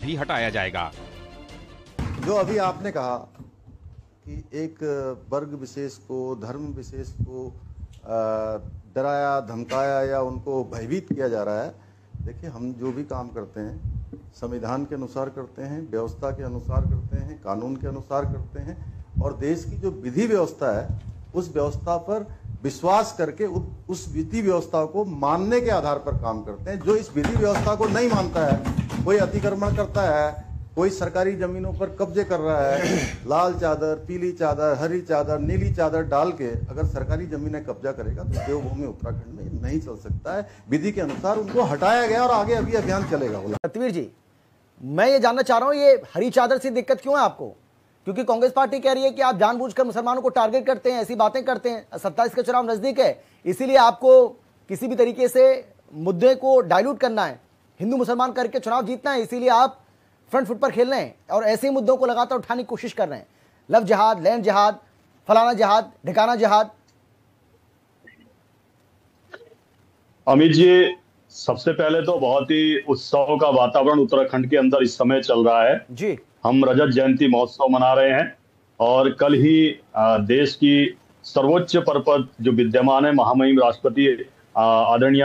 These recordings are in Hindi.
भी हटाया जाएगा। जो अभी आपने कहा कि एक वर्ग विशेष को, धर्म विशेष को डराया, धमकाया या उनको भयभीत किया जा रहा है। देखिए, हम जो भी काम करते हैं संविधान के अनुसार करते हैं, व्यवस्था के अनुसार करते हैं, कानून के अनुसार करते हैं और देश की जो विधि व्यवस्था है उस व्यवस्था पर विश्वास करके उस विधि व्यवस्था को मानने के आधार पर काम करते हैं। जो इस विधि व्यवस्था को नहीं मानता है, कोई अतिक्रमण करता है, कोई सरकारी जमीनों पर कब्जे कर रहा है, लाल चादर, पीली चादर, हरी चादर, नीली चादर डाल के अगर सरकारी जमीनें कब्जा करेगा तो देवभूमि उत्तराखंड में नहीं चल सकता है। विधि के अनुसार उनको हटाया गया और आगे अभी अभियान चलेगा। सतवीर जी, मैं ये जानना चाह रहा हूँ, ये हरी चादर से दिक्कत क्यों है आपको? क्योंकि कांग्रेस पार्टी कह रही है कि आप जानबूझकर मुसलमानों को टारगेट करते हैं, ऐसी बातें करते हैं। 27 का चुनाव नजदीक है, इसीलिए आपको किसी भी तरीके से मुद्दे को डाइल्यूट करना है, हिंदू मुसलमान करके चुनाव जीतना है, इसीलिए आप फ्रंट फुट पर खेल रहे हैं और ऐसे ही मुद्दों को लगातार उठाने की कोशिश कर रहे हैं। लव जहाद, लैंड जहाद, फलाना जहाद, ढिकाना जहाद। अमित जी, सबसे पहले तो बहुत ही उत्सव का वातावरण उत्तराखंड के अंदर इस समय चल रहा है जी। हम रजत जयंती महोत्सव मना रहे हैं और कल ही देश की सर्वोच्च पद जो विद्यमान है महामहिम राष्ट्रपति आदरणीय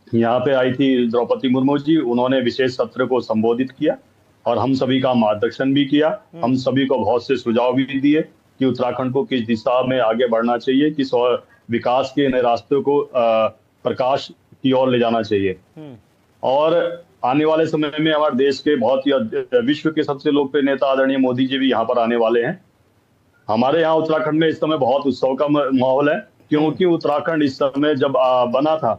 यहाँ पे आई थी द्रौपदी मुर्मू जी, उन्होंने विशेष सत्र को संबोधित किया और हम सभी का मार्गदर्शन भी किया। हम सभी को बहुत से सुझाव भी दिए कि उत्तराखंड को किस दिशा में आगे बढ़ना चाहिए, किस विकास के नए रास्ते को प्रकाश की ओर ले जाना चाहिए। और आने वाले समय में हमारे देश के बहुत ही विश्व के सबसे लोकप्रिय नेता आदरणीय मोदी जी भी यहाँ पर आने वाले हैं। हमारे यहाँ उत्तराखंड में इस समय बहुत उत्सव का माहौल है, क्योंकि उत्तराखंड इस समय जब बना था,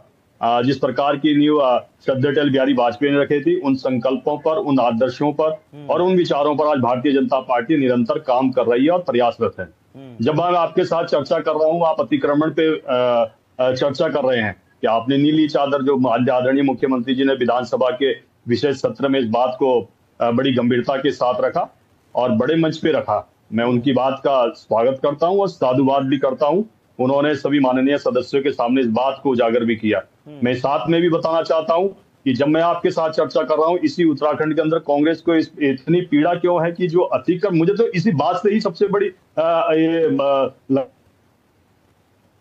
जिस प्रकार की नींव श्रद्धेय अटल बिहारी वाजपेयी ने रखे थी, उन संकल्पों पर, उन आदर्शों पर और उन विचारों पर आज भारतीय जनता पार्टी निरंतर काम कर रही है और प्रयासरत है। जब मैं आपके साथ चर्चा कर रहा हूँ, आप अतिक्रमण पे चर्चा कर रहे हैं कि आपने नीली चादर, जो आदरणीय मुख्यमंत्री जी ने विधानसभा के विशेष सत्र में इस बात को बड़ी गंभीरता के साथ रखा और बड़े मंच पे रखा, मैं उनकी बात का स्वागत करता हूँ और साधुवाद भी करता हूँ। उन्होंने सभी माननीय सदस्यों के सामने इस बात को उजागर भी किया। मैं साथ में भी बताना चाहता हूं कि जब मैं आपके साथ चर्चा कर रहा हूं, इसी उत्तराखंड के अंदर कांग्रेस को इतनी पीड़ा क्यों है कि जो अतिक्रमण, मुझे तो इसी बात से ही सबसे बड़ी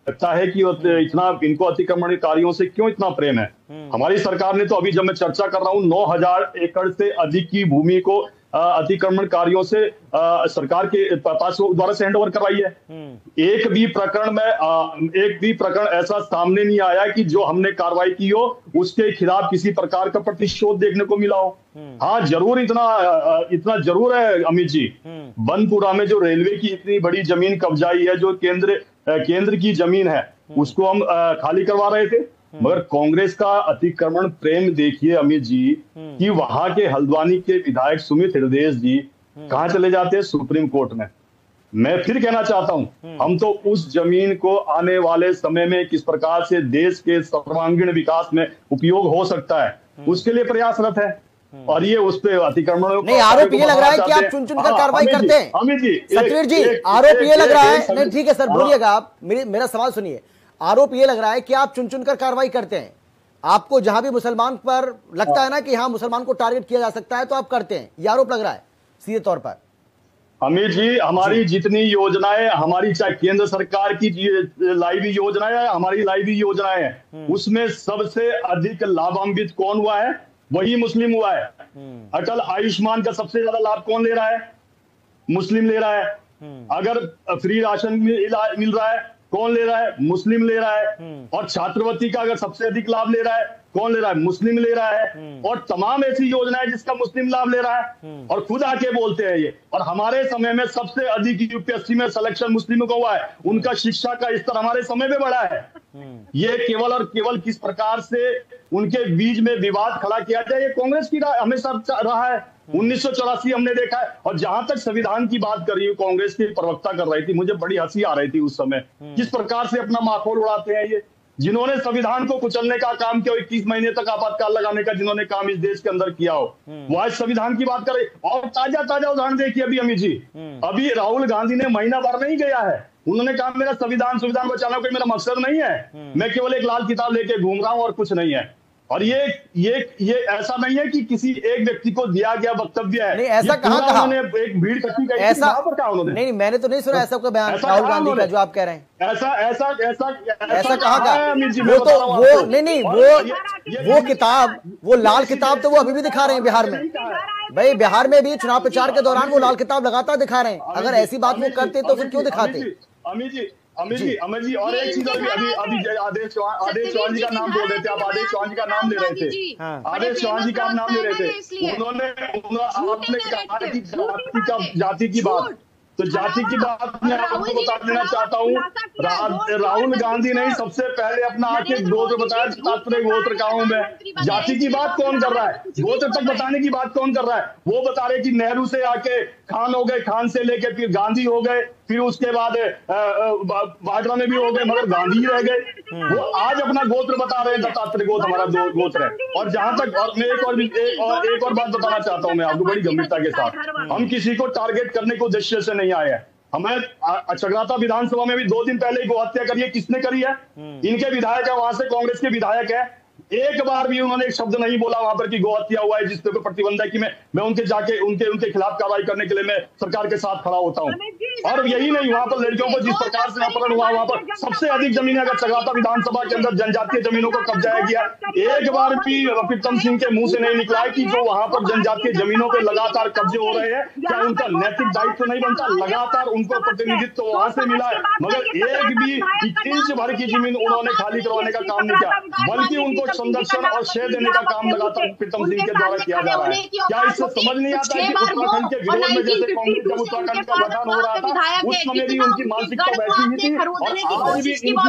लगता है कि इतना इनको अतिक्रमणकारियों से क्यों इतना प्रेम है। हमारी सरकार ने तो अभी जब मैं चर्चा कर रहा हूं 9000 एकड़ से अधिक की भूमि को अतिक्रमणकारियों से सरकार के पास द्वारा से हैंड ओवर करवाई है। एक भी प्रकरण ऐसा सामने नहीं आया कि जो हमने कार्रवाई की हो उसके खिलाफ किसी प्रकार का प्रतिशोध देखने को मिला हो। हाँ, जरूर इतना जरूर है अमित जी, बनपुरा में जो रेलवे की इतनी बड़ी जमीन कब्जाई है, जो केंद्र की जमीन है, उसको हम खाली करवा रहे थे। मगर कांग्रेस का अतिक्रमण प्रेम देखिए अमित जी, कि वहां के हल्द्वानी के विधायक सुमित हृदयेश जी कहां चले जाते हैं? सुप्रीम कोर्ट में। मैं फिर कहना चाहता हूं, हम तो उस जमीन को आने वाले समय में किस प्रकार से देश के सर्वांगीण विकास में उपयोग हो सकता है, उसके लिए प्रयासरत है। और ये उस पे अतिक्रमण नहीं, आरोप ये लग रहा है कि आप चुन चुन कर कार्रवाई करते हैं। अमित जी, सतवीर जी, आरोप ये लग रहा है, नहीं ठीक है सर, बोलिएगा आप, मेरा सवाल सुनिए। आरोप ये लग रहा है कि आप चुन चुन कर कार्रवाई करते हैं। आपको जहां भी मुसलमान पर लगता है ना कि हाँ मुसलमान को टारगेट किया जा सकता है, तो आप करते हैं, ये आरोप लग रहा है सीधे तौर पर। अमित जी, हमारी जितनी योजनाएं, हमारी चाहे केंद्र सरकार की लाई योजनाएं है, हमारी लाई योजनाएं हैं, उसमें सबसे अधिक लाभान्वित कौन हुआ है? वही मुस्लिम हुआ है। अटल आयुष्मान का सबसे ज्यादा लाभ कौन ले रहा है? मुस्लिम ले रहा है। अगर फ्री राशन मिल रहा है, कौन ले रहा है? मुस्लिम ले रहा है। और छात्रवृत्ति का अगर सबसे अधिक लाभ ले रहा है, कौन ले रहा है? मुस्लिम ले रहा है। और तमाम ऐसी योजनाएं जिसका मुस्लिम लाभ ले रहा है, और खुद आके बोलते हैं ये। और हमारे समय में सबसे अधिक यूपीएससी में सिलेक्शन मुस्लिमों का हुआ है, उनका शिक्षा का स्तर हमारे समय में बढ़ा है। ये केवल और केवल किस प्रकार से उनके बीच में विवाद खड़ा किया जाए, ये कांग्रेस की हमेशा रहा है। 1984 हमने देखा है। और जहां तक संविधान की बात कर रही हूँ, कांग्रेस की प्रवक्ता कर रही थी, मुझे बड़ी हंसी आ रही थी उस समय, किस प्रकार से अपना माखौल उड़ाते हैं ये, जिन्होंने संविधान को कुचलने का काम किया, 21 महीने तक आपातकाल लगाने का जिन्होंने काम इस देश के अंदर किया हो, वो आज संविधान की बात कर रहे। और ताजा उदाहरण देखिए अभी अमित जी, अभी राहुल गांधी ने महीना भर नहीं गया है, उन्होंने कहा मेरा संविधान बचाना कोई मेरा मकसद नहीं है, मैं केवल एक लाल किताब लेके घूम रहा हूं और कुछ नहीं है। और ये ऐसा नहीं है कि किसी एक व्यक्ति को दिया गया वक्तव्य है। नहीं, ऐसा कहाँ कहा? उन्होंने एक भीड़ इकट्ठी करी, ऐसा पर कहा उन्होंने? नहीं, मैंने तो नहीं सुना ऐसा कोई बयान राहुल गांधी का जो आप कह रहे हैं। ऐसा कहाँ का? वो तो वो नहीं वो किताब, वो लाल किताब तो वो अभी भी दिखा रहे हैं बिहार में। भाई बिहार में भी चुनाव प्रचार के दौरान वो लाल किताब लगातार दिखा रहे हैं। अगर ऐसी बात वो करते तो फिर क्यों दिखाते? अमित जी और एक चीज अभी आदेश चौहान जी का नाम बोल रहे थे आप, आदेश चौहान जी का नाम ले रहे थे, आदेश चौहान जी का आप नाम ले रहे थे। उन्होंने आपने कहा कि जाति की बात, तो जाति की बात मैं आपको बता देना चाहता हूँ, राहुल गांधी ने सबसे पहले अपना आके गोत्र बताया, तात्पर्य गोत्र का हूं मैं। जाति की बात कौन कर रहा है? गोत्र तक बताने की बात कौन कर रहा है? वो बता रहे कि नेहरू से आके खान हो गए, खान से लेके फिर गांधी हो गए, फिर उसके बाद बाजरा में भी हो गए, मगर गांधी ही रह गए। वो आज अपना गोत्र बता रहे हैं, दत्तात्रेय गोत्र हमारा गोत्र है। और जहां तक, और मैं एक और बात बताना चाहता हूं मैं आपको बड़ी गंभीरता के साथ, हम किसी को टारगेट करने के उद्देश्य से नहीं आए हैं। हमें चकराता विधानसभा में भी 2 दिन पहले गौ हत्या करी है, किसने करी है? इनके विधायक है, वहां से कांग्रेस के विधायक है। एक बार भी उन्होंने एक शब्द नहीं बोला वहां पर कि गौ हत्या हुआ है, जिसपे प्रतिबंध है कि मैं उनके जाके उनके खिलाफ कार्रवाई करने के लिए मैं सरकार के साथ खड़ा होता हूँ। और यही नहीं, वहां पर लड़कियों को जिस प्रकार से अपहरण हुआ, वहां पर सबसे अधिक जमीनें अगर चकराता विधानसभा के अंदर जनजातीय जमीनों को कब्जाया गया। एक बार भी प्रीतम सिंह के मुंह से नहीं निकला है कि जो वहां पर जनजातीय जमीनों पे लगातार कब्जे हो रहे हैं, क्या उनका नैतिक दायित्व नहीं बनता? लगातार उनको प्रतिनिधित्व वहां से मिला है, मगर एक भी इंच भर की जमीन उन्होंने खाली करवाने का काम नहीं किया, बल्कि उनको संरक्षण और श्रेय देने का काम लगातार प्रीतम सिंह के द्वारा किया जा रहा है। क्या इससे समझ नहीं आता है कि उत्तराखंड के विरोध में जैसे कांग्रेस जब उत्तराखंड का गठन हो रहा था, उस समय भी उनकी मानसिकता वैसी ही थी, और आज भी इनकी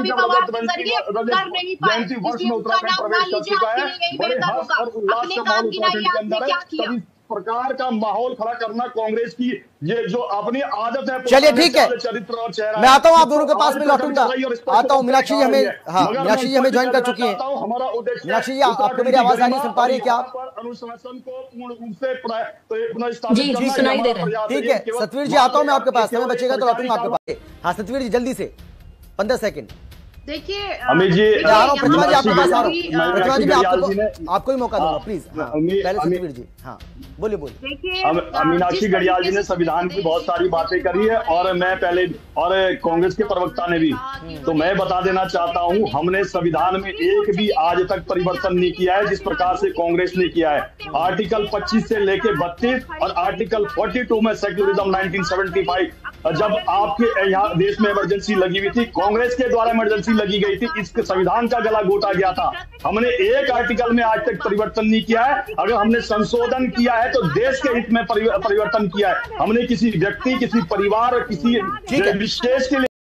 जयंती वर्ष में उत्तराखंड प्रवेश कर चुका है। बड़े हर्ष और उल्लास का माहौल उत्तराखंड के अंदर है। सभी प्रकार का माहौल खड़ा करना कांग्रेस की ये जो अपनी आदत है। चलिए ठीक है, चरित्र और चेहरा, मैं आता हूं आप दोनों के पास में लौटूंगा, आता हूं। मीनाक्षी जी हमें, हाँ मीनाक्षी जी हमें ज्वाइन कर चुकी हैं। हमारा उद्देश्य, मीनाक्षी जी आपको मेरी आवाज आ नहीं सुन पा रही है क्या? अनुशासन को पूर्ण रूप से जी सुनाई दे रहा है। ठीक है सतवीर जी, आता हूं मैं आपके पास, समय बचेगा तो लौटूंगा आपके पास। हाँ सतवीर जी जल्दी से 15 सेकंड। देखिए अमित जी, प्रतिमा जी आपके पास आ रहा हूँ। प्रतिमा जी आपको ही मौका दूंगा प्लीज। पहले सतवीर जी, हाँ बोलिए। मीनाक्षी घड़ियाल जी ने संविधान की बहुत सारी बातें करी है, और मैं पहले, और कांग्रेस के प्रवक्ता ने भी, तो मैं बता देना चाहता हूं, हमने संविधान में एक भी आज तक परिवर्तन नहीं किया है जिस प्रकार से कांग्रेस ने किया है। आर्टिकल 25 से लेके 32 और आर्टिकल 42 में सेक्युलरिज्म 1975, जब आपके यहाँ देश में इमरजेंसी लगी हुई थी, कांग्रेस के द्वारा इमरजेंसी लगी गई थी, इसके संविधान का गला घोटा गया था। हमने एक आर्टिकल में आज तक परिवर्तन नहीं किया है। अगर हमने संशोधन किया है तो देश के हित में परिवर्तन किया है। हमने किसी व्यक्ति, किसी परिवार, किसी विशेष के लिए